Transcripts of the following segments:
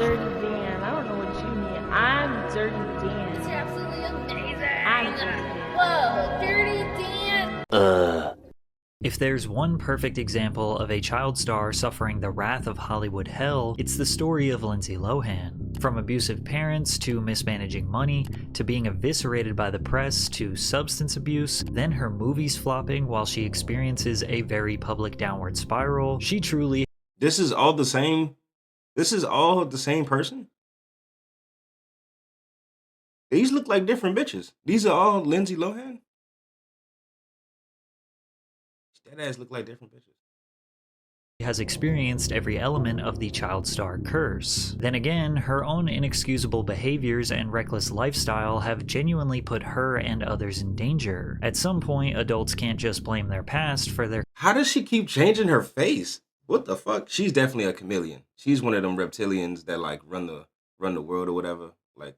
Dirty Dan. I don't know what you mean. I'm Dirty It's Dan. absolutely I'm amazing. Dirty Dan. Whoa, Dirty Dan. If there's one perfect example of a child star suffering the wrath of Hollywood hell, it's the story of Lindsay Lohan. From abusive parents to mismanaging money, to being eviscerated by the press, to substance abuse, then her movies flopping while she experiences a very public downward spiral, she truly This is all the same. This is all the same person. These look like different bitches. These are all Lindsay Lohan. That ass look like different bitches. has experienced every element of the child star curse. Then again, her own inexcusable behaviors and reckless lifestyle have genuinely put her and others in danger. At some point, adults can't just blame their past for their How does she keep changing her face? What the fuck? She's definitely a chameleon. She's one of them reptilians that like run the world or whatever. Like,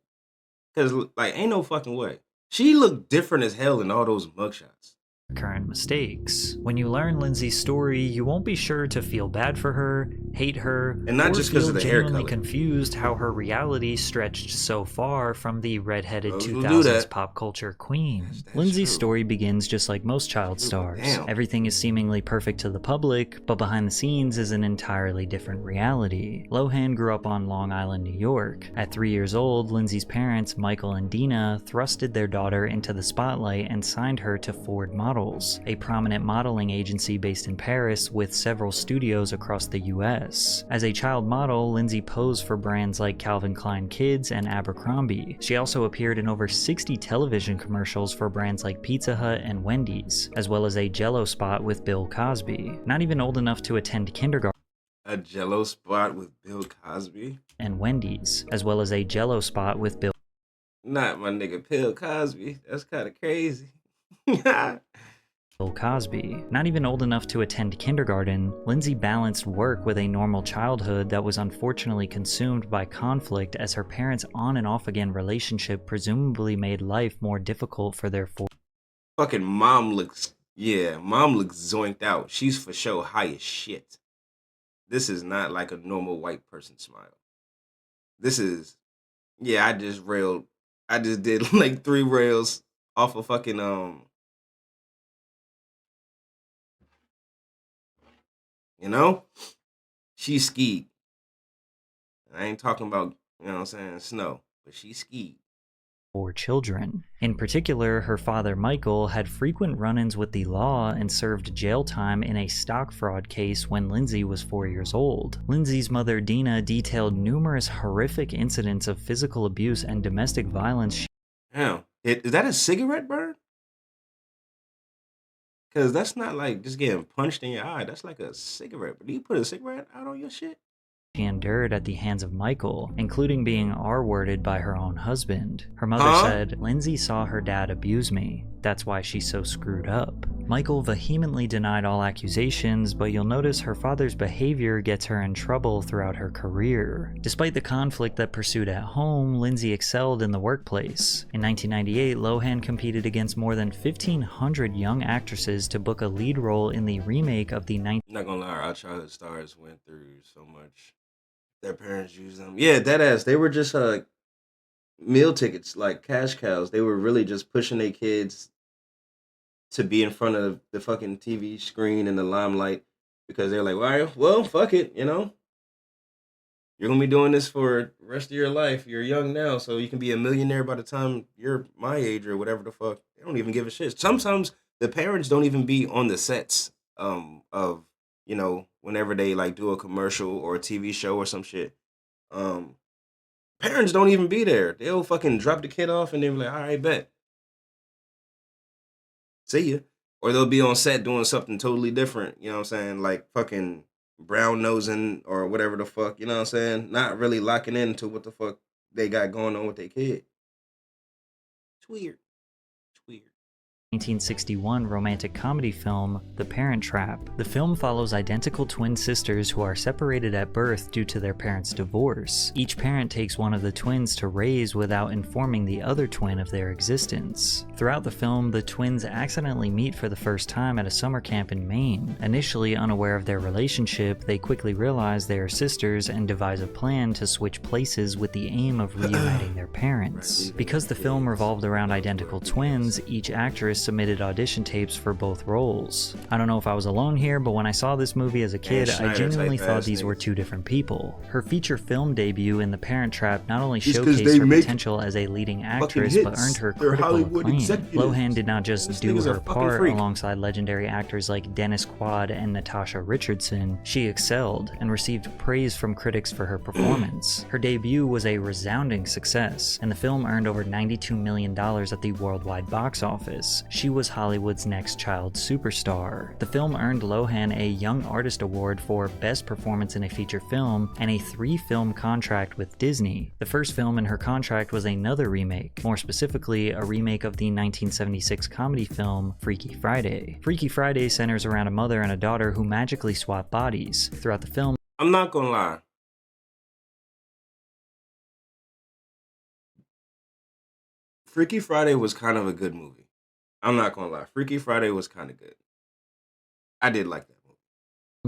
cause like ain't no fucking way. She looked different as hell in all those mugshots. current mistakes. When you learn Lindsay's story, you won't be sure to feel bad for her, hate her, And not or just 'cause feel of the hair genuinely color. confused how her reality stretched so far from the redheaded Those will do 2000s that. pop culture queen. That's Lindsay's true. story begins just like most child Ew, stars. damn. Everything is seemingly perfect to the public, but behind the scenes is an entirely different reality. Lohan grew up on Long Island, New York. At 3 years old, Lindsay's parents, Michael and Dina, thrusted their daughter into the spotlight and signed her to Ford Models, a prominent modeling agency based in Paris with several studios across the US. As a child model, Lindsay posed for brands like Calvin Klein Kids and Abercrombie. She also appeared in over 60 television commercials for brands like Pizza Hut and Wendy's, as well as a Jell-O spot with Bill Cosby. Not even old enough to attend kindergarten A Jello spot with Bill Cosby. and Wendy's, as well as a Jell-O spot with Bill Not my nigga Bill Cosby. That's kind of crazy. Cosby. Not even old enough to attend kindergarten, Lindsay balanced work with a normal childhood that was unfortunately consumed by conflict as her parents' on and off again relationship presumably made life more difficult for their Fucking mom looks zoinked out. She's for sure high as shit. This is not like a normal white person smile. This is, yeah, I just did like 3 rails off of fucking, you know? She skied. I ain't talking about, you know what I'm saying, snow, but she skied. four children. In particular, her father Michael had frequent run-ins with the law and served jail time in a stock fraud case when Lindsay was 4 years old. Lindsay's mother Dina detailed numerous horrific incidents of physical abuse and domestic violence Damn. Is that a cigarette burn? Because that's not like just getting punched in your eye. That's like a cigarette. But do you put a cigarette out on your shit? she endured at the hands of Michael, including being R-worded by her own husband. Her mother Huh? said, "Lindsay saw her dad abuse me. That's why she's so screwed up." Michael vehemently denied all accusations, but you'll notice her father's behavior gets her in trouble throughout her career. Despite the conflict that pursued at home, Lindsay excelled in the workplace. In 1998, Lohan competed against more than 1,500 young actresses to book a lead role in the remake of the I'm not gonna lie, our childhood stars went through so much. Their parents used them. Yeah, that ass. They were just meal tickets, like cash cows. They were really just pushing their kids to be in front of the fucking TV screen and the limelight because they're like, well, fuck it, you know. You're gonna be doing this for the rest of your life. You're young now, so you can be a millionaire by the time you're my age or whatever the fuck. They don't even give a shit. Sometimes the parents don't even be on the sets of whenever they like do a commercial or a TV show or some shit. Um Parents don't even be there. They'll fucking drop the kid off and they'll be like, all right, bet. See ya. Or they'll be on set doing something totally different, you know what I'm saying? Like fucking brown nosing or whatever the fuck, you know what I'm saying? Not really locking into what the fuck they got going on with their kid. It's weird. It's weird. 1961 romantic comedy film, The Parent Trap. The film follows identical twin sisters who are separated at birth due to their parents' divorce. Each parent takes one of the twins to raise without informing the other twin of their existence. Throughout the film, the twins accidentally meet for the first time at a summer camp in Maine. Initially unaware of their relationship, they quickly realize they are sisters and devise a plan to switch places with the aim of reuniting their parents. Because the film revolved around identical twins, each actress submitted audition tapes for both roles. I don't know if I was alone here, but when I saw this movie as a kid, I genuinely thought these were two different people. Her feature film debut in The Parent Trap not only showcased her potential as a leading actress, but earned her critical acclaim. Lohan did not just do her part alongside legendary actors like Dennis Quaid and Natasha Richardson, she excelled and received praise from critics for her performance. Her debut was a resounding success, and the film earned over $92 million at the worldwide box office. She was Hollywood's next child superstar. The film earned Lohan a Young Artist Award for Best Performance in a Feature Film and a 3-film contract with Disney. The first film in her contract was another remake, more specifically a remake of the 1976 comedy film Freaky Friday. Freaky Friday centers around a mother and a daughter who magically swap bodies. Throughout the film, I'm not gonna lie. Freaky Friday was kind of a good movie. I'm not gonna lie. Freaky Friday was kind of good. I did like that movie.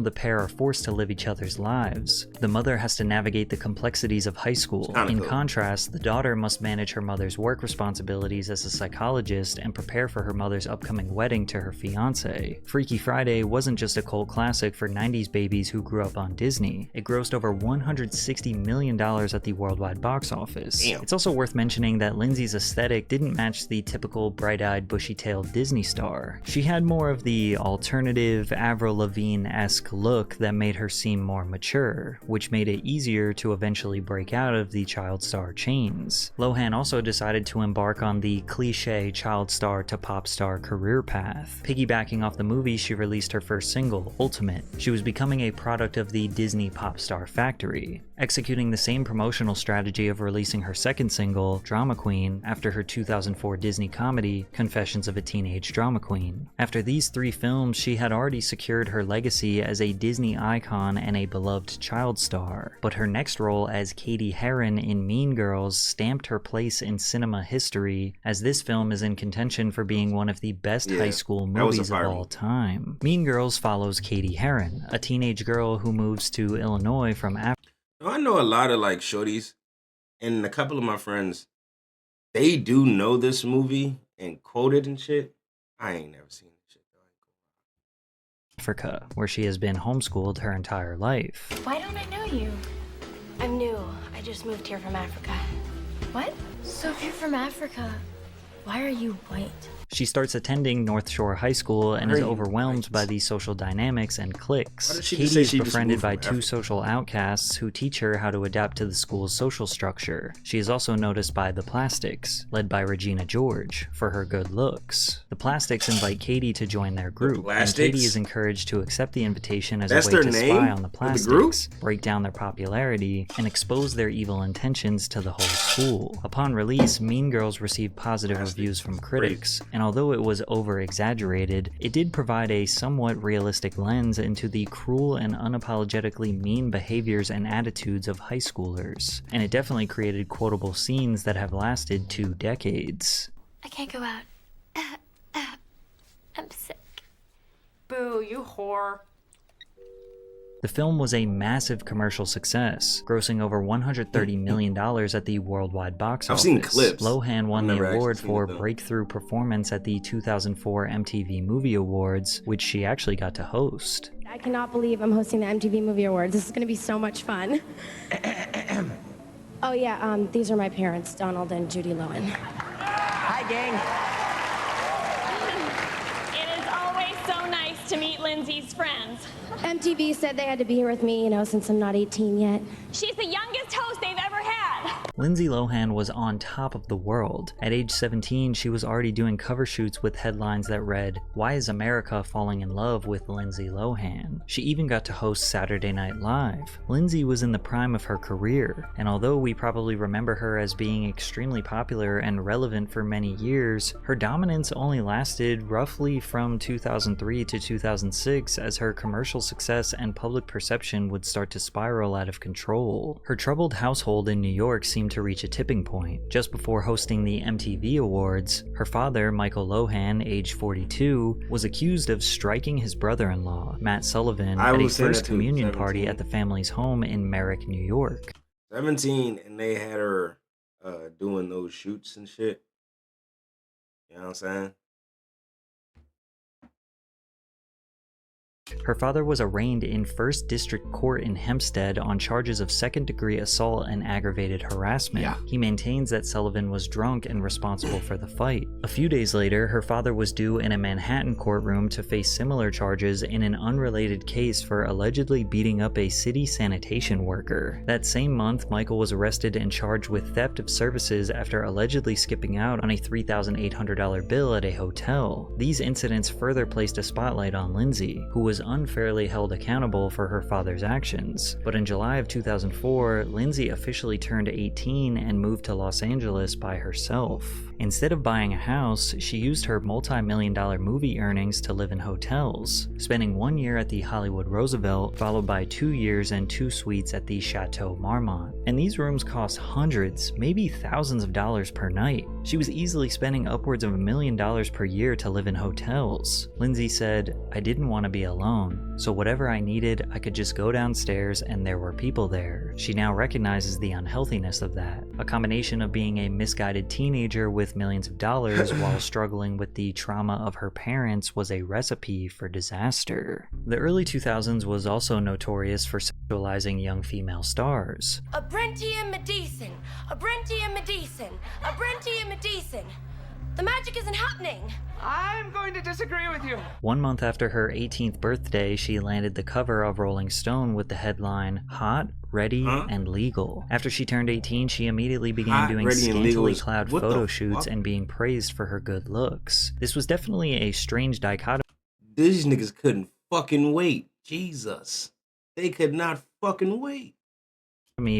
the pair are forced to live each other's lives. The mother has to navigate the complexities of high school. In contrast, the daughter must manage her mother's work responsibilities as a psychologist and prepare for her mother's upcoming wedding to her fiancé. Freaky Friday wasn't just a cult classic for 90s babies who grew up on Disney. It grossed over $160 million at the worldwide box office. Damn. It's also worth mentioning that Lindsey's aesthetic didn't match the typical bright-eyed, bushy-tailed Disney star. She had more of the alternative, Avril Lavigne-esque look that made her seem more mature, which made it easier to eventually break out of the child star chains. Lohan also decided to embark on the cliché child star to pop star career path. Piggybacking off the movie, she released her first single, Ultimate. She was becoming a product of the Disney pop star factory, executing the same promotional strategy of releasing her second single, Drama Queen, after her 2004 Disney comedy, Confessions of a Teenage Drama Queen. After these 3 films, she had already secured her legacy as a Disney icon and a beloved child star, but her next role as Katie Heron in Mean Girls stamped her place in cinema history, as this film is in contention for being one of the best high school movies of all time. Mean Girls follows Katie Heron, a teenage girl who moves to Illinois from Africa. I know a lot of like shorties, and a couple of my friends, they do know this movie and quote it and shit. I ain't never seen this shit though. Africa, where she has been homeschooled her entire life. Why don't I know you? I'm new. I just moved here from Africa. What? So if you're from Africa, why are you white? She starts attending North Shore High School and is overwhelmed by the social dynamics and cliques. Katie is befriended by 2 social outcasts who teach her how to adapt to the school's social structure. She is also noticed by the Plastics, led by Regina George, for her good looks. The Plastics invite Katie to join their group, and Katie is encouraged to accept the invitation as a way to spy on the Plastics, break down their popularity, and expose their evil intentions to the whole school. Upon release, Mean Girls received positive reviews from critics, and although it was over-exaggerated, it did provide a somewhat realistic lens into the cruel and unapologetically mean behaviors and attitudes of high schoolers, and it definitely created quotable scenes that have lasted 2 decades. I can't go out. I'm sick. Boo, you whore. The film was a massive commercial success, grossing over $130 million at the worldwide box office. I've seen clips. Lohan won the award for Breakthrough Performance at the 2004 MTV Movie Awards, which she actually got to host. I cannot believe I'm hosting the MTV Movie Awards. This is going to be so much fun. Oh yeah, these are my parents, Donald and Judy Lohan. Hi, gang. It is always so nice to meet Lindsey's friends. MTV said they had to be here with me, since I'm not 18 yet. She's the youngest host they've ever had. Lindsay Lohan was on top of the world. At age 17, she was already doing cover shoots with headlines that read, "Why is America falling in love with Lindsay Lohan?" She even got to host Saturday Night Live. Lindsay was in the prime of her career, and although we probably remember her as being extremely popular and relevant for many years, her dominance only lasted roughly from 2003 to 2006 as her commercial success and public perception would start to spiral out of control. Her troubled household in New York seemed to reach a tipping point. Just before hosting the MTV Awards, her father, Michael Lohan, age 42, was accused of striking his brother-in-law, Matt Sullivan, at a first communion party at the family's home in Merrick, New York. 17, and they had her doing those shoots and shit. You know what I'm saying? Her father was arraigned in First District Court in Hempstead on charges of second-degree assault and aggravated harassment. He maintains that Sullivan was drunk and responsible for the fight. A few days later, her father was due in a Manhattan courtroom to face similar charges in an unrelated case for allegedly beating up a city sanitation worker. That same month, Michael was arrested and charged with theft of services after allegedly skipping out on a $3,800 bill at a hotel. These incidents further placed a spotlight on Lindsay, who was unfairly held accountable for her father's actions. But in July of 2004, Lindsay officially turned 18 and moved to Los Angeles by herself. Instead of buying a house, she used her multi-million-dollar movie earnings to live in hotels, spending 1 year at the Hollywood Roosevelt, followed by 2 years and 2 suites at the Chateau Marmont. And these rooms cost hundreds, maybe thousands of dollars per night. She was easily spending upwards of $1 million per year to live in hotels. Lindsay said, "I didn't want to be alone, so whatever I needed, I could just go downstairs and there were people there." She now recognizes the unhealthiness of that. A combination of being a misguided teenager with millions of dollars while struggling with the trauma of her parents was a recipe for disaster. The early 2000s was also notorious for sexualizing young female stars. A Brentian Medicine, a Brentian Medicine, a Brentian Medicine. The magic isn't happening. I'm going to disagree with you. 1 month after her 18th birthday, she landed the cover of Rolling Stone with the headline, "Hot, Ready, and Legal." After she turned 18, she immediately began doing scantily clad photo shoots and being praised for her good looks. This was definitely a strange dichotomy. These niggas couldn't fucking wait. Jesus. They could not fucking wait.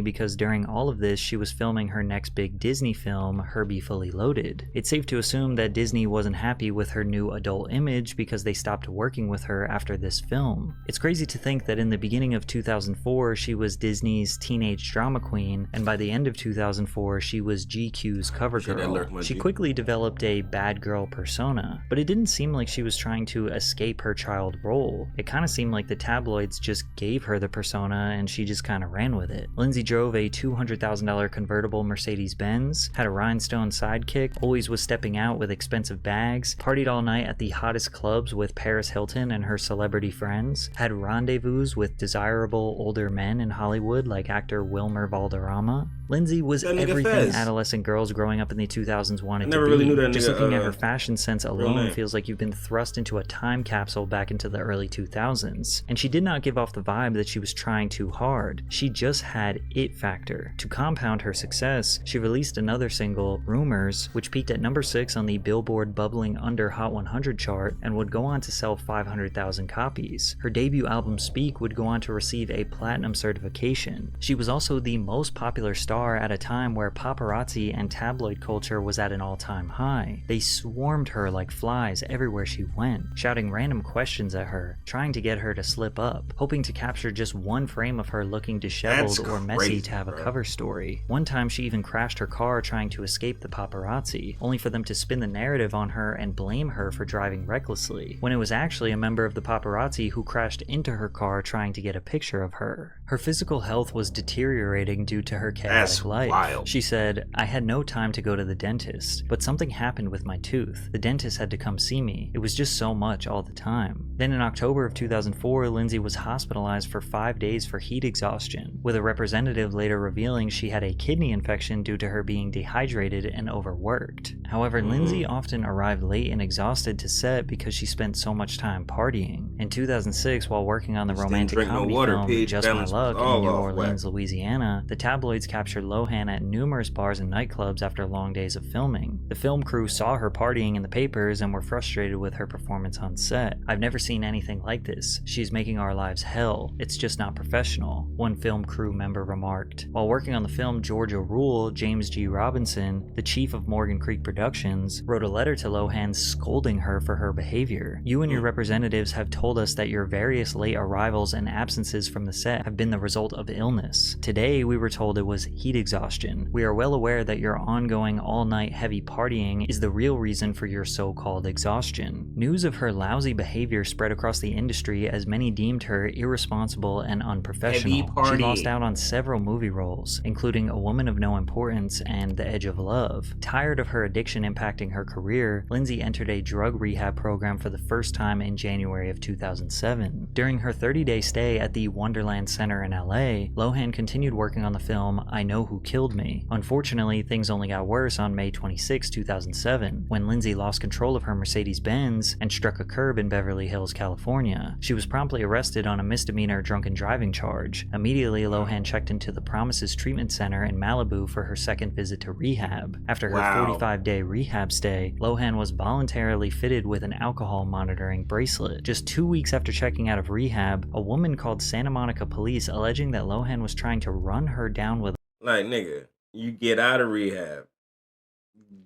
Because during all of this, she was filming her next big Disney film, Herbie Fully Loaded. It's safe to assume that Disney wasn't happy with her new adult image because they stopped working with her after this film. It's crazy to think that in the beginning of 2004, she was Disney's teenage drama queen, and by the end of 2004, she was GQ's cover girl. She quickly developed a bad girl persona, but it didn't seem like she was trying to escape her child role. It kind of seemed like the tabloids just gave her the persona and she just kind of ran with it. Lindsay drove a $200,000 convertible Mercedes-Benz, had a rhinestone sidekick, always was stepping out with expensive bags, partied all night at the hottest clubs with Paris Hilton and her celebrity friends, had rendezvous with desirable older men in Hollywood like actor Wilmer Valderrama. Lindsay was everything adolescent girls growing up in the 2000s wanted to be. Just looking at her fashion sense alone feels like you've been thrust into a time capsule back into the early 2000s. And she did not give off the vibe that she was trying too hard. She just had it factor. To compound her success, she released another single, Rumors, which peaked at number 6 on the Billboard Bubbling Under Hot 100 chart and would go on to sell 500,000 copies. Her debut album Speak would go on to receive a platinum certification. She was also the most popular star at a time where paparazzi and tabloid culture was at an all-time high. They swarmed her like flies everywhere she went, shouting random questions at her, trying to get her to slip up, hoping to capture just one frame of her looking disheveled or messy to have a cover story. One time she even crashed her car trying to escape the paparazzi, only for them to spin the narrative on her and blame her for driving recklessly, when it was actually a member of the paparazzi who crashed into her car trying to get a picture of her. Her physical health was deteriorating due to her chaotic life. Wild. She said, "I had no time to go to the dentist, but something happened with my tooth. The dentist had to come see me. It was just so much all the time." Then in October of 2004, Lindsay was hospitalized for 5 days for heat exhaustion, with a representative representative later revealing she had a kidney infection due to her being dehydrated and overworked. However, Lindsey often arrived late and exhausted to set because she spent so much time partying. In 2006, while working on the romantic comedy film Just My Luck in New Orleans, Louisiana, the tabloids captured Lohan at numerous bars and nightclubs after long days of filming. The film crew saw her partying in the papers and were frustrated with her performance on set. "I've never seen anything like this. She's making our lives hell. It's just not professional," one film crew member remarked. While working on the film, Georgia Rule, James G. Robinson, the chief of Morgan Creek Productions, wrote a letter to Lohan scolding her for her behavior. "You and your representatives have told us that your various late arrivals and absences from the set have been the result of illness. Today, we were told it was heat exhaustion. We are well aware that your ongoing all-night heavy partying is the real reason for your so-called exhaustion." News of her lousy behavior spread across the industry as many deemed her irresponsible and unprofessional. She lost out on several movie roles, including A Woman of No Importance and The Edge of Love. Tired of her addiction impacting her career, Lindsey entered a drug rehab program for the first time in January of 2007. During her 30-day stay at the Wonderland Center in LA, Lohan continued working on the film I Know Who Killed Me. Unfortunately, things only got worse on May 26, 2007, when Lindsey lost control of her Mercedes-Benz and struck a curb in Beverly Hills, California. She was promptly arrested on a misdemeanor drunken driving charge. Immediately, Lohan checked into the Promises Treatment Center in Malibu for her second visit to rehab. After her 45-day rehab stay, Lohan was voluntarily fitted with an alcohol monitoring bracelet. Just 2 weeks after checking out of rehab, a woman called Santa Monica police alleging that Lohan was trying to run her down with Like, nigga, you get out of rehab,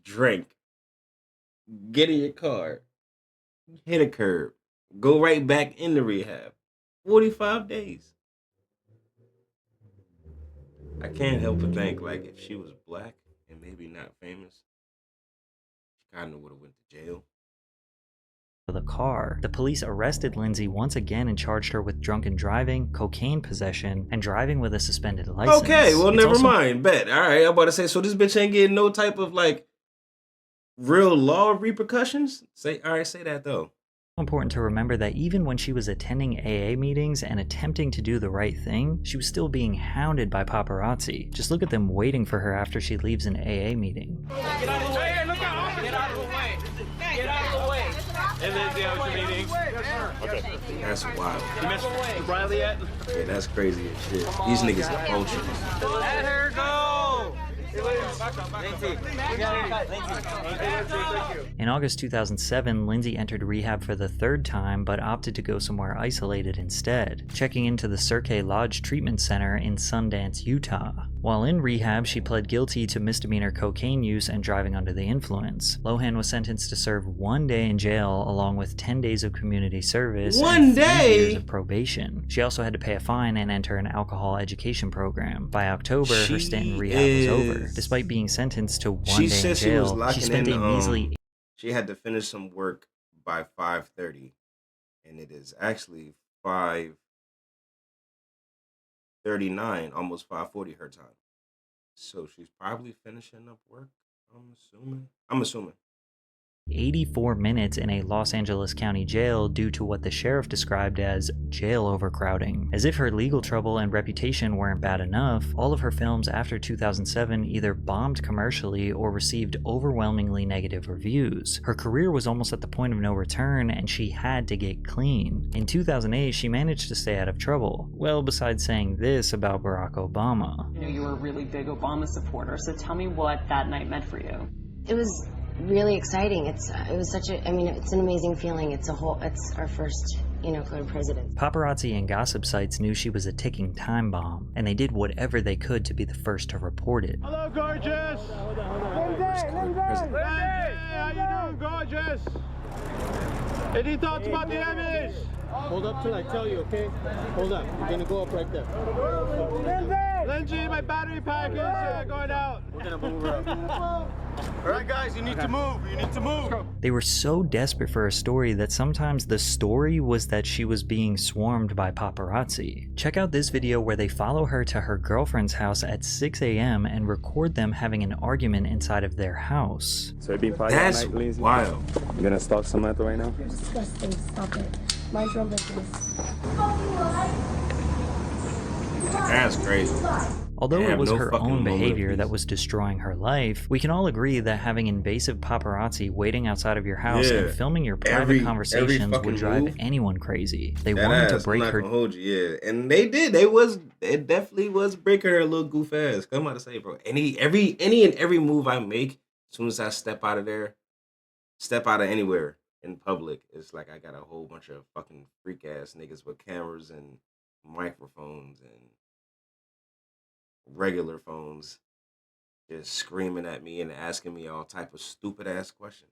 drink, get in your car, hit a curb, go right back into rehab. 45 days. I can't help but think, like, if she was black and maybe not famous, she kind of would have went to jail. a car. The police arrested Lindsey once again and charged her with drunken driving, cocaine possession, and driving with a suspended license. Okay, well, never mind. Bet. All right, I'm about to say, so this bitch ain't getting no type of, like, real law repercussions? Say that, though. Important to remember that even when she was attending AA meetings and attempting to do the right thing, she was still being hounded by paparazzi. Just look at them waiting for her after she leaves an AA meeting. Get out of the way! Look out! Get out of the way! Get out of the way! And then the other meeting. Okay. That's wild. You missed Riley yet? Yeah, that's crazy as shit. These niggas are poachers. Let her go! In August 2007, Lindsey entered rehab for the third time but opted to go somewhere isolated instead, checking into the Cirque Lodge Treatment Center in Sundance, Utah. While in rehab, she pled guilty to misdemeanor cocaine use and driving under the influence. Lohan was sentenced to serve 1 day in jail along with 10 days of community service and 3 years of probation. She also had to pay a fine and enter an alcohol education program. By October, her stint in rehab was over. Despite being sentenced to 1 day in jail, she spent a measly... She had to finish some work by 5:30, and it is actually 5:39, almost 5:40 her time. So she's probably finishing up work, I'm assuming. 84 minutes in a Los Angeles County jail due to what the sheriff described as jail overcrowding. As if her legal trouble and reputation weren't bad enough, all of her films after 2007 either bombed commercially or received overwhelmingly negative reviews. Her career was almost at the point of no return and she had to get clean. In 2008, she managed to stay out of trouble. Well, besides saying this about Barack Obama. I knew you were a really big Obama supporter, so tell me what that night meant for you. It was really exciting. It was such a, it's an amazing feeling. It's our first, co-president. Paparazzi and gossip sites knew she was a ticking time bomb, and they did whatever they could to be the first to report it. Hello, gorgeous! Lindsey, how you doing, gorgeous? Any thoughts about the image? Hold up till I tell you, okay? Hold up. You're gonna go up right there. Lindsey, my battery pack is going out. We're gonna move her up. All right, guys, you need to move. You need to move. They were so desperate for a story that sometimes the story was that she was being swarmed by paparazzi. Check out this video where they follow her to her girlfriend's house at 6 a.m. and record them having an argument inside of their house. So it'd be party That's all night, Lindsey? wild. You gonna stalk Samantha right now? You're disgusting. Stop it. Mind your own business. That's crazy. Although it was her fucking own moment of behavior peace. that was destroying her life, we can all agree that having invasive paparazzi waiting outside of your house and filming your private Every conversations would fucking drive move. anyone crazy. They That wanted to ass, I'm break not her. gonna hold you, yeah. And they did. It definitely was breaking her little goof ass. Come on to say, bro. Any and every move I make, as soon as I step out of there, step out of anywhere in public, it's like I got a whole bunch of fucking freak ass niggas with cameras and microphones and regular phones just screaming at me and asking me all type of stupid ass questions.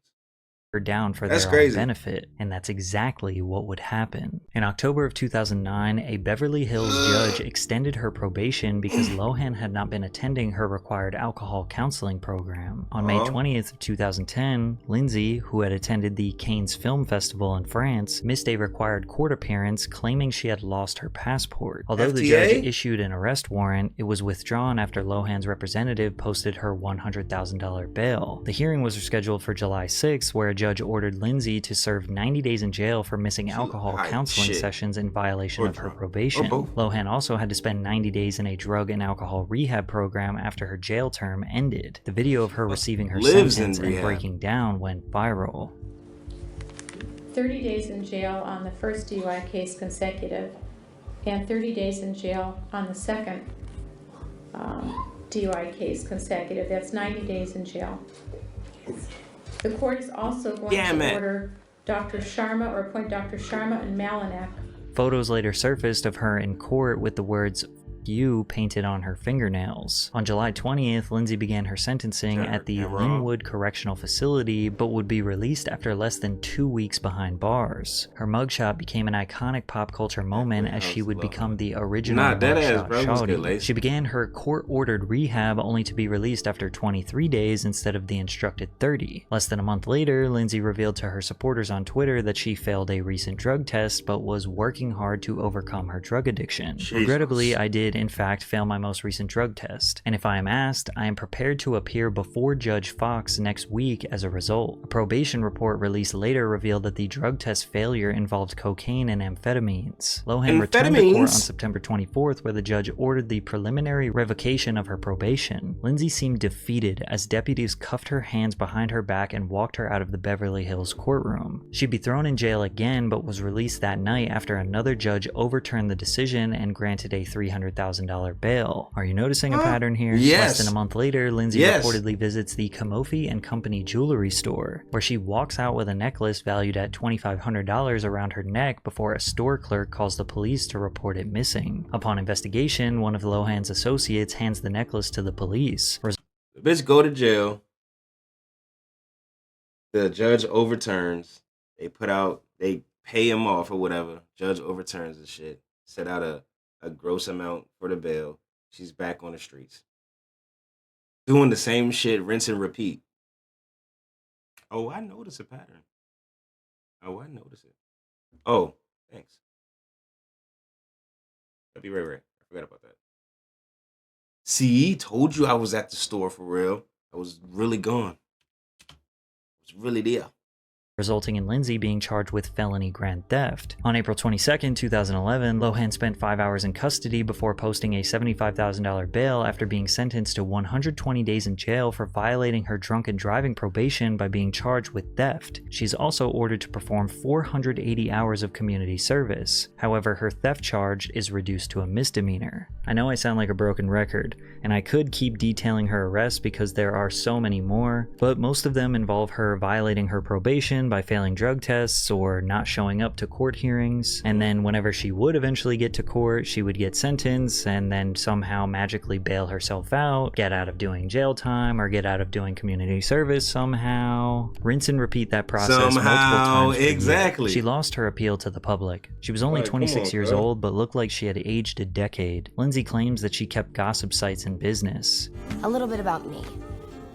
Her down for That's their crazy. own benefit, and that's exactly what would happen. In October of 2009, a Beverly Hills judge extended her probation because Lohan had not been attending her required alcohol counseling program. On May 20th of 2010, Lindsey, who had attended the Cannes Film Festival in France, missed a required court appearance claiming she had lost her passport. Although the judge issued an arrest warrant, it was withdrawn after Lohan's representative posted her $100,000 bail. The hearing was scheduled for July 6th, where a judge ordered Lindsey to serve 90 days in jail for missing alcohol counseling sessions in violation of her probation. Lohan also had to spend 90 days in a drug and alcohol rehab program after her jail term ended. The video of her receiving her sentence and breaking down went viral. 30 days in jail on the first DUI case consecutive, and 30 days in jail on the second DUI case consecutive. That's 90 days in jail. The court is also going to order Dr. Sharma, or appoint Dr. Sharma and Malinak. Photos later surfaced of her in court with the words "you" painted on her fingernails. On July 20th, Lindsey began her sentencing at the Linwood Correctional Facility, but would be released after less than 2 weeks behind bars. Her mugshot became an iconic pop culture moment as she would become the original mugshot shawty. She began her court-ordered rehab only to be released after 23 days instead of the instructed 30. Less than a month later, Lindsey revealed to her supporters on Twitter that she failed a recent drug test but was working hard to overcome her drug addiction. Regrettably, I did in fact fail my most recent drug test, and if I am asked, I am prepared to appear before Judge Fox next week as a result. A probation report released later revealed that the drug test failure involved cocaine and amphetamines. Lohan returned to court on September 24th, where the judge ordered the preliminary revocation of her probation. Lindsey seemed defeated as deputies cuffed her hands behind her back and walked her out of the Beverly Hills courtroom. She'd be thrown in jail again, but was released that night after another judge overturned the decision and granted a $300,000 bail. Are you noticing a pattern here? Yes. Less than a month later, Lindsey reportedly visits the Comofi & Company jewelry store, where she walks out with a necklace valued at $2,500 around her neck before a store clerk calls the police to report it missing. Upon investigation, one of Lohan's associates hands the necklace to the police. The bitch go to jail. The judge overturns. They pay him off or whatever. Judge overturns the shit. Set out a gross amount for the bail. She's back on the streets. Doing the same shit, rinse and repeat. Oh, I notice a pattern. Oh, I notice it. Oh, thanks. I'll be right. I forgot about that. See, told you I was at the store for real. I was really gone. I was really there. Resulting in Lindsey being charged with felony grand theft. On April 22nd, 2011, Lohan spent 5 hours in custody before posting a $75,000 bail after being sentenced to 120 days in jail for violating her drunken driving probation by being charged with theft. She's also ordered to perform 480 hours of community service. However, her theft charge is reduced to a misdemeanor. I know I sound like a broken record, and I could keep detailing her arrests because there are so many more, but most of them involve her violating her probation by failing drug tests or not showing up to court hearings, and then whenever she would eventually get to court, she would get sentenced and then somehow magically bail herself out, get out of doing jail time, or get out of doing community service somehow. Rinse and repeat that process multiple times. Exactly. She lost her appeal to the public. She was only 26 years old, but looked like she had aged a decade. Lindsey claims that she kept gossip sites in business. A little bit about me.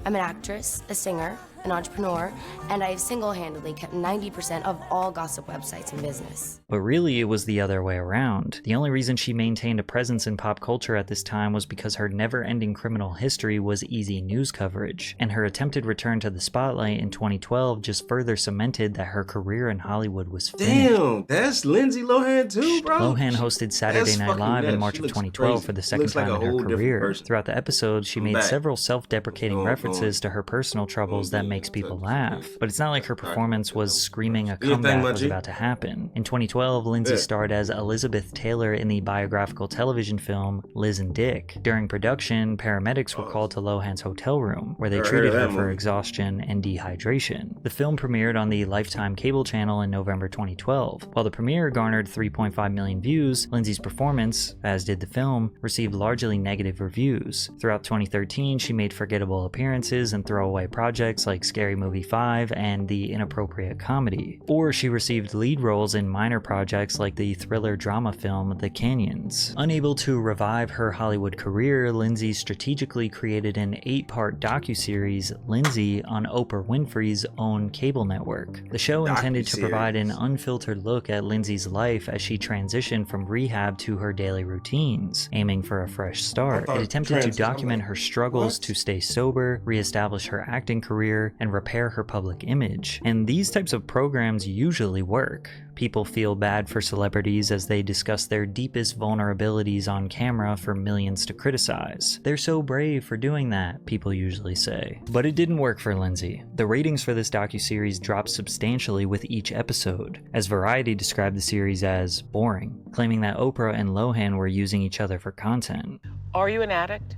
I'm an actress, a singer, an entrepreneur, and I've single-handedly kept 90% of all gossip websites in business. But really, it was the other way around. The only reason she maintained a presence in pop culture at this time was because her never-ending criminal history was easy news coverage, and her attempted return to the spotlight in 2012 just further cemented that her career in Hollywood was finished. Damn, that's Lindsay Lohan too, bro. Lohan hosted Saturday Night Live in March of 2012 for the second time in her career. Throughout the episode, she made several self-deprecating references to her personal troubles that makes people laugh, but it's not like her performance was screaming a comeback was about to happen. In 2012, Lindsay starred as Elizabeth Taylor in the biographical television film Liz and Dick. During production, paramedics were called to Lohan's hotel room, where they treated her for exhaustion and dehydration. The film premiered on the Lifetime cable channel in November 2012. While the premiere garnered 3.5 million views, Lindsay's performance, as did the film, received largely negative reviews. Throughout 2013, she made forgettable appearances in throwaway projects like Scary Movie 5 and The Inappropriate Comedy. Or she received lead roles in minor projects like the thriller drama film The Canyons. Unable to revive her Hollywood career, Lindsay strategically created an 8-part docuseries, Lindsey, on Oprah Winfrey's own cable network. The show intended to provide an unfiltered look at Lindsay's life as she transitioned from rehab to her daily routines, aiming for a fresh start. It attempted to document her struggles to stay sober, reestablish her acting career, and repair her public image. And these types of programs usually work. People feel bad for celebrities as they discuss their deepest vulnerabilities on camera for millions to criticize. They're so brave for doing that, people usually say. But it didn't work for Lindsay. The ratings for this docuseries dropped substantially with each episode, as Variety described the series as boring, claiming that Oprah and Lohan were using each other for content. Are you an addict?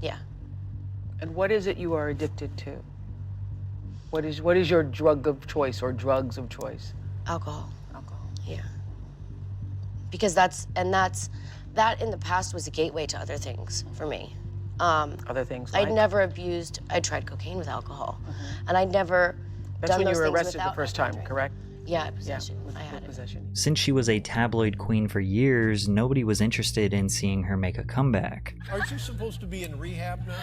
Yeah. And what is it you are addicted to? What is your drug of choice or drugs of choice? Alcohol. Yeah. Because that in the past was a gateway to other things for me. Other things like? I'd never abused, I tried cocaine with alcohol. And I'd never That's done when those you were things arrested the without first time, correct? Yeah, possession. I had it. Possession. Since she was a tabloid queen for years, nobody was interested in seeing her make a comeback. Aren't you supposed to be in rehab now?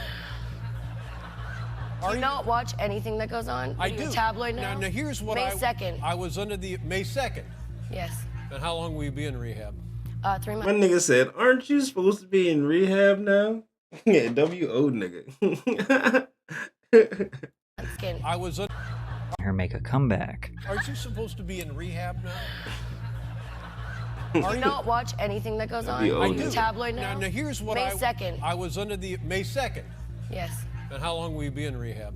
Do you not watch anything that goes on? I Are you do. a tabloid now? Now here's what May 2nd. I was under the May 2nd. Yes. And how long will you be in rehab? 3 months. My nigga said, "Aren't you supposed to be in rehab now?" Yeah, W.O. nigga. I was under... Her make a comeback. Aren't you supposed to be in rehab now? Do you not watch anything that goes on? I Are do. you a tabloid now? Now here's what May 2nd. I was under the May 2nd. Yes. And how long will you be in rehab?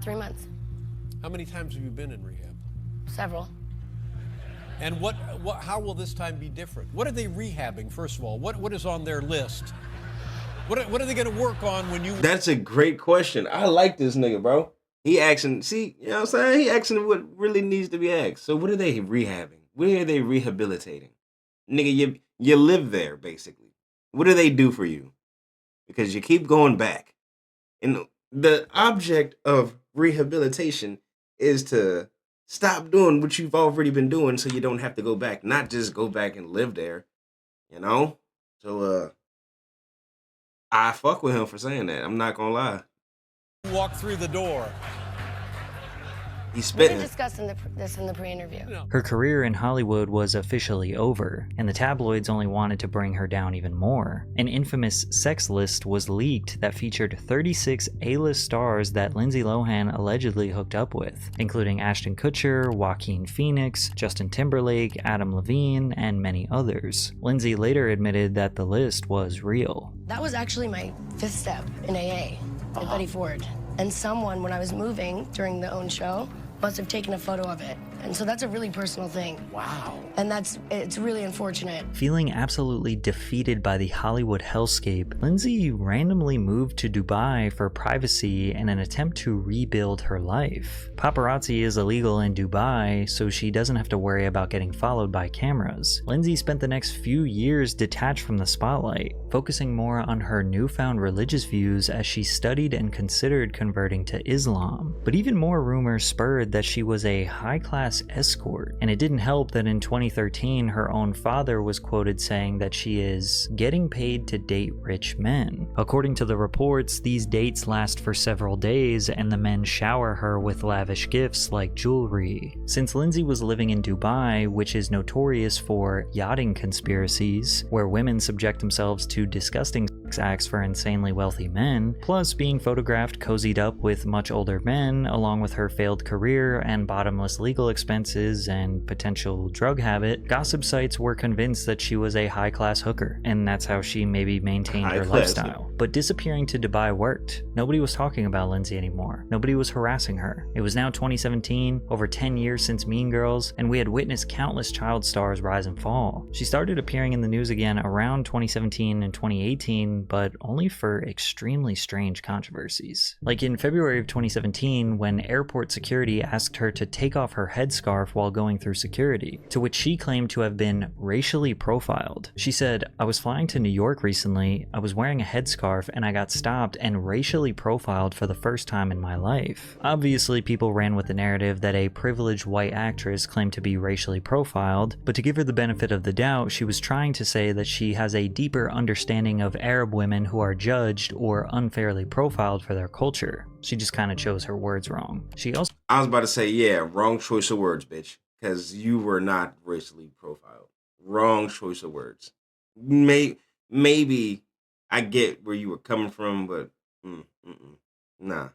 3 months. How many times have you been in rehab? Several. And how will this time be different? What are they rehabbing, first of all? What is on their list? What are they going to work on when you... That's a great question. I like this nigga, bro. He asking, see, you know what I'm saying? He asking what really needs to be asked. So what are they rehabbing? What are they rehabilitating? Nigga, you live there, basically. What do they do for you? Because you keep going back. And the object of rehabilitation is to stop doing what you've already been doing so you don't have to go back. Not just go back and live there, you know? So, I fuck with him for saying that. I'm not gonna lie. Walk through the door. He's We spitting. were discussing this in the pre-interview. Her career in Hollywood was officially over, and the tabloids only wanted to bring her down even more. An infamous sex list was leaked that featured 36 A-list stars that Lindsay Lohan allegedly hooked up with, including Ashton Kutcher, Joaquin Phoenix, Justin Timberlake, Adam Levine, and many others. Lindsay later admitted that the list was real. That was actually my 5th step in AA with Betty Ford. And someone, when I was moving during the OWN show, must have taken a photo of it. And so that's a really personal thing. Wow. And it's really unfortunate. Feeling absolutely defeated by the Hollywood hellscape, Lindsay randomly moved to Dubai for privacy in an attempt to rebuild her life. Paparazzi is illegal in Dubai, so she doesn't have to worry about getting followed by cameras. Lindsay spent the next few years detached from the spotlight, focusing more on her newfound religious views as she studied and considered converting to Islam. But even more rumors spurred word that she was a high-class escort, and it didn't help that in 2013 her own father was quoted saying that she is getting paid to date rich men. According to the reports, these dates last for several days and the men shower her with lavish gifts like jewelry. Since Lindsey was living in Dubai, which is notorious for yachting conspiracies, where women subject themselves to disgusting sex acts for insanely wealthy men, plus being photographed cozied up with much older men, along with her failed career and bottomless legal expenses and potential drug habit, gossip sites were convinced that she was a high-class hooker, and that's how she maybe maintained her lifestyle. But disappearing to Dubai worked. Nobody was talking about Lindsey anymore. Nobody was harassing her. It was now 2017, over 10 years since Mean Girls, and we had witnessed countless child stars rise and fall. She started appearing in the news again around 2017 and 2018, but only for extremely strange controversies. Like in February of 2017, when airport security asked her to take off her headscarf while going through security, to which she claimed to have been racially profiled. She said, "I was flying to New York recently, I was wearing a headscarf and I got stopped and racially profiled for the first time in my life." Obviously, people ran with the narrative that a privileged white actress claimed to be racially profiled, but to give her the benefit of the doubt, she was trying to say that she has a deeper understanding of Arab women who are judged or unfairly profiled for their culture. She just kind of chose her words wrong. I was about to say, yeah, wrong choice of words, bitch, because you were not racially profiled. Wrong choice of words. Maybe I get where you were coming from, but nah,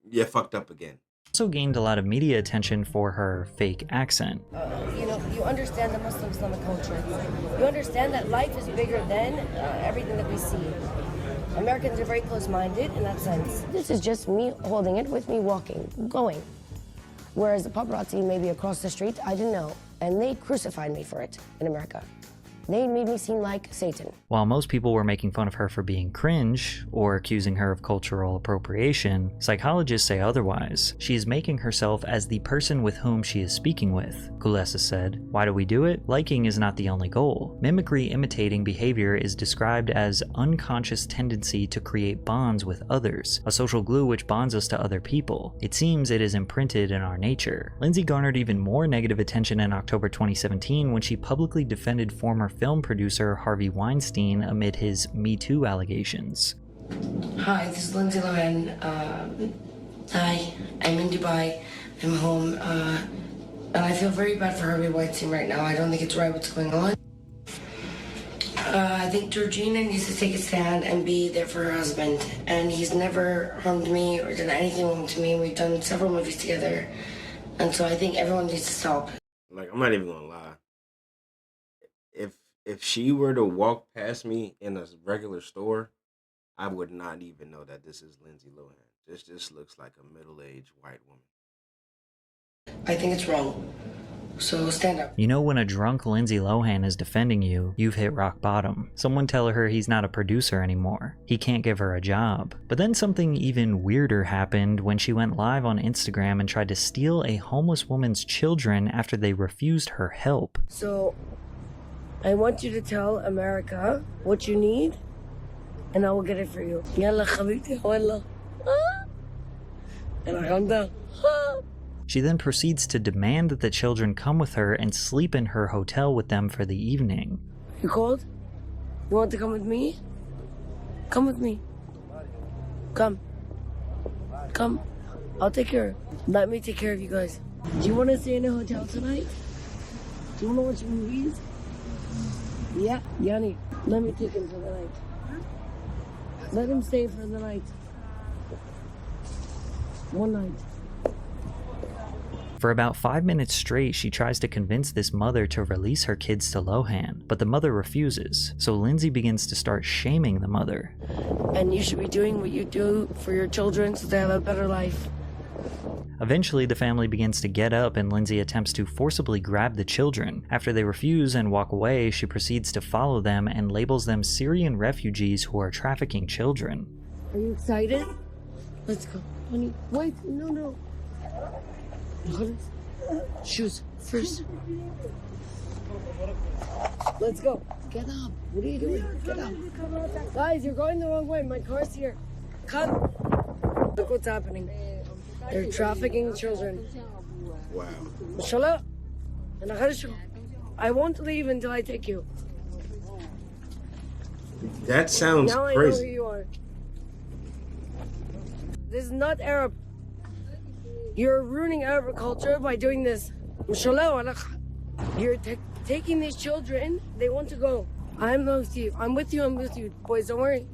you fucked up again. Also gained a lot of media attention for her fake accent. You understand the Muslim Islamic culture. You understand that life is bigger than everything that we see. Americans are very close-minded in that sense. This is just me holding it with me walking, going. Whereas the paparazzi may be across the street, I didn't know. And they crucified me for it in America. They made me seem like Satan. While most people were making fun of her for being cringe or accusing her of cultural appropriation, psychologists say otherwise. She is making herself as the person with whom she is speaking with, Kulesa said. Why do we do it? Liking is not the only goal. Mimicry imitating behavior is described as unconscious tendency to create bonds with others, a social glue which bonds us to other people. It seems it is imprinted in our nature. Lindsey garnered even more negative attention in October 2017 when she publicly defended former film producer Harvey Weinstein amid his Me Too allegations. Hi, this is Lindsay Lohan. Hi, I'm in Dubai. I'm home. And I feel very bad for Harvey Weinstein right now. I don't think it's right what's going on. I think Georgina needs to take a stand and be there for her husband. And he's never harmed me or done anything wrong to me. We've done several movies together. And so I think everyone needs to stop. Like, I'm not even gonna lie. If she were to walk past me in a regular store, I would not even know that this is Lindsay Lohan. This just looks like a middle-aged white woman. I think it's wrong. So stand up. You know, when a drunk Lindsay Lohan is defending you, you've hit rock bottom. Someone tell her he's not a producer anymore. He can't give her a job. But then something even weirder happened when she went live on Instagram and tried to steal a homeless woman's children after they refused her help. So I want you to tell America what you need, and I will get it for you. Yalla khabibti, wallah. And I come down. She then proceeds to demand that the children come with her and sleep in her hotel with them for the evening. You cold? You want to come with me? Come with me. Come. Come. I'll take care. Let me take care of you guys. Do you want to stay in a hotel tonight? Do you want to watch movies? Yeah, Yanni, let me take him for the night. Let him stay for the night. One night. For about 5 minutes straight, she tries to convince this mother to release her kids to Lohan, but the mother refuses, so Lindsey begins to start shaming the mother. And you should be doing what you do for your children so they have a better life. Eventually, the family begins to get up and Lindsey attempts to forcibly grab the children. After they refuse and walk away, she proceeds to follow them and labels them Syrian refugees who are trafficking children. Are you excited? Let's go. Honey, wait, no. Shoes first. Let's go. Get up. What are you doing? Get up. Guys, you're going the wrong way. My car's here. Come. Look what's happening. They're trafficking children. Wow. Inshallah. I won't leave until I take you. That sounds now crazy. I know who you are. This is not Arab. You're ruining Arab culture by doing this. Inshallah. You're taking these children. They want to go. I'm with you. I'm with you. I'm with you. Boys, don't worry.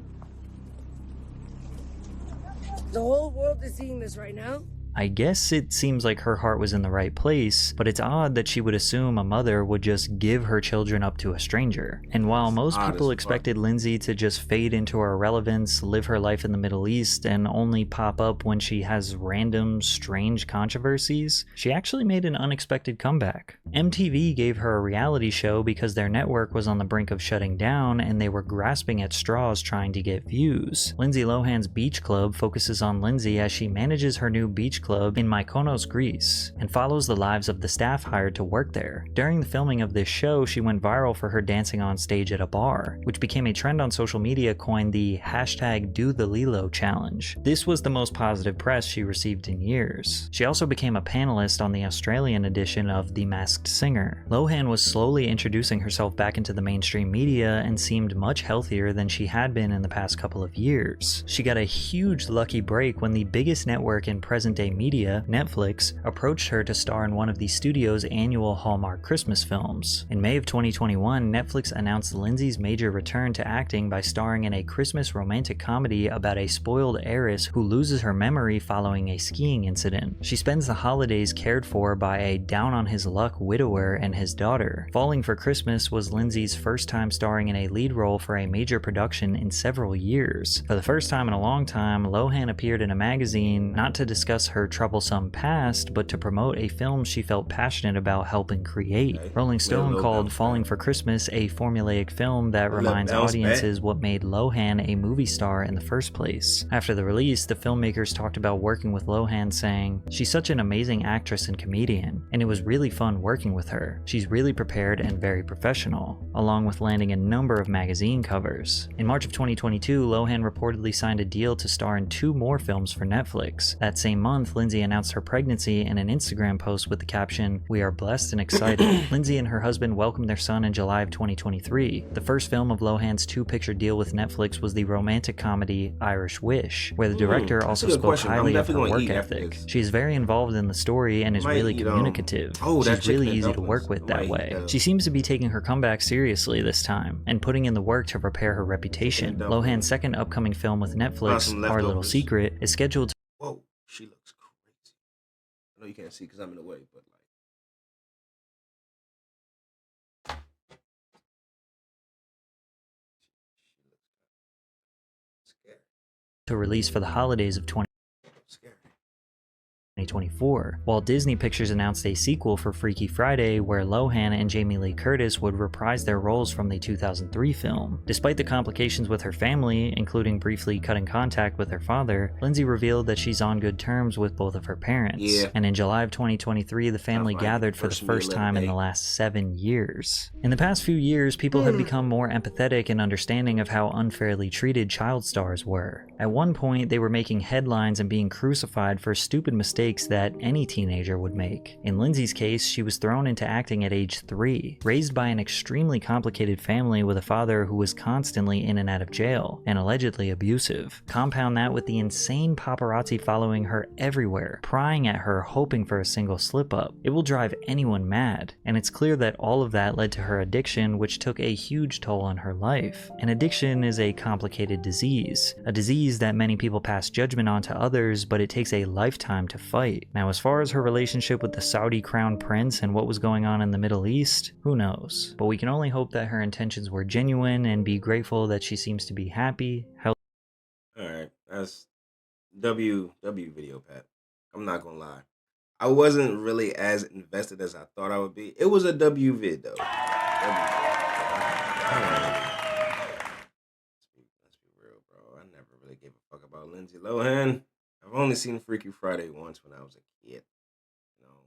The whole world is seeing this right now. I guess it seems like her heart was in the right place, but it's odd that she would assume a mother would just give her children up to a stranger. And while most people expected Lindsey to just fade into her irrelevance, live her life in the Middle East, and only pop up when she has random, strange controversies, she actually made an unexpected comeback. MTV gave her a reality show because their network was on the brink of shutting down and they were grasping at straws trying to get views. Lindsay Lohan's Beach Club focuses on Lindsay as she manages her new beach club in Mykonos, Greece, and follows the lives of the staff hired to work there. During the filming of this show, she went viral for her dancing on stage at a bar, which became a trend on social media coined the #DoTheLilo challenge. This was the most positive press she received in years. She also became a panelist on the Australian edition of The Masked Singer. Lohan was slowly introducing herself back into the mainstream media and seemed much healthier than she had been in the past couple of years. She got a huge lucky break when the biggest network in present-day media, Netflix, approached her to star in one of the studio's annual Hallmark Christmas films. In May of 2021, Netflix announced Lindsay's major return to acting by starring in a Christmas romantic comedy about a spoiled heiress who loses her memory following a skiing incident. She spends the holidays cared for by a down-on-his-luck widower and his daughter. Falling for Christmas was Lindsay's first time starring in a lead role for a major production in several years. For the first time in a long time, Lohan appeared in a magazine not to discuss her troublesome past, but to promote a film she felt passionate about helping create. Rolling Stone called Falling for Christmas a formulaic film that reminds audiences what made Lohan a movie star in the first place. After the release, the filmmakers talked about working with Lohan, saying, "She's such an amazing actress and comedian, and it was really fun working with her. She's really prepared and very professional," along with landing a number of magazine covers. In March of 2022, Lohan reportedly signed a deal to star in 2 more films for Netflix. That same month, Lindsay announced her pregnancy in an Instagram post with the caption, "We are blessed and excited." Lindsay and her husband welcomed their son in July of 2023. The first film of Lohan's 2-picture deal with Netflix was the romantic comedy Irish Wish, where the director also spoke highly of her work ethic. She is very involved in the story and is really communicative. She's really easy to work with that way. She seems to be taking her comeback seriously this time, and putting in the work to prepare her reputation. Lohan's second upcoming film with Netflix, Our Little Secret, is scheduled to Whoa, she looks crazy. I know you can't see because I'm in the way, but like. to release for the holidays of 2024, while Disney Pictures announced a sequel for Freaky Friday where Lohan and Jamie Lee Curtis would reprise their roles from the 2003 film. Despite the complications with her family, including briefly cutting contact with her father, Lindsay revealed that she's on good terms with both of her parents. And in July of 2023, the family gathered for the first time in the last 7 years. In the past few years, people have become more empathetic and understanding of how unfairly treated child stars were. At one point, they were making headlines and being crucified for stupid mistakes that any teenager would make. In Lindsay's case, she was thrown into acting at age 3, raised by an extremely complicated family with a father who was constantly in and out of jail and allegedly abusive. Compound that with the insane paparazzi following her everywhere, prying at her hoping for a single slip-up. It will drive anyone mad, and it's clear that all of that led to her addiction, which took a huge toll on her life. And addiction is a complicated disease, a disease that many people pass judgment on to others, but it takes a lifetime to fight. Now, as far as her relationship with the Saudi crown prince and what was going on in the Middle East, who knows? But we can only hope that her intentions were genuine and be grateful that she seems to be happy, healthy. Alright, that's W video, Pat. I'm not gonna lie. I wasn't really as invested as I thought I would be. It was a W vid though. Let's be real, bro. I never really gave a fuck about Lindsay Lohan. I've only seen Freaky Friday once when I was a kid. You know.